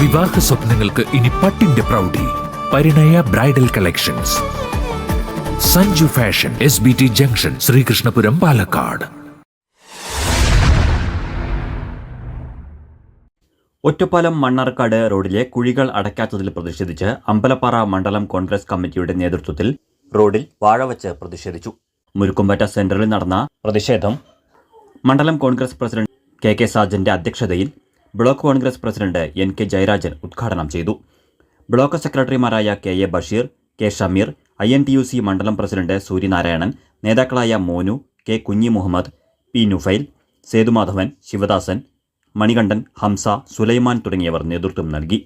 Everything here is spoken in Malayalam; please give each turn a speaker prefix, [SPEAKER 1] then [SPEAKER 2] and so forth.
[SPEAKER 1] വിവാഹ സ്വപ്നങ്ങൾക്ക് ഇനി പട്ടിന്റെ പ്രൗഢി. Parinaya bridal collections. Sanju fashion, SBT junction, Sreekrishnapuram, Palakkad.
[SPEAKER 2] Ottapalam Mannarkkad റോഡിലെ കുഴികൾ അടയ്ക്കാത്തതിൽ പ്രതിഷേധിച്ച് അമ്പലപ്പാറ മണ്ഡലം കോൺഗ്രസ് കമ്മിറ്റിയുടെ നേതൃത്വത്തിൽ റോഡിൽ വാഴ വച്ച് പ്രതിഷേധിച്ചു. മുരുക്കുംപറ്റ സെന്ററിൽ നടന്ന പ്രതിഷേധം മണ്ഡലം കോൺഗ്രസ് പ്രസിഡന്റ് KK സാജന്റെ അധ്യക്ഷതയിൽ block Congress president NK Jayarajan ഉദ്ഘാടനം ചെയ്തു. ബ്ലോക്ക് സെക്രട്ടറിമാരായ KA Basheer, K Shameer, INTUC മണ്ഡലം പ്രസിഡന്റ് സൂര്യനാരായണൻ, നേതാക്കളായ മോനു, K കുഞ്ഞി മുഹമ്മദ്, P നുഫൈൽ, സേതുമാധവൻ, ശിവദാസൻ, മണികണ്ഠൻ, ഹംസ, സുലൈമാൻ തുടങ്ങിയവർ നേതൃത്വം നൽകി.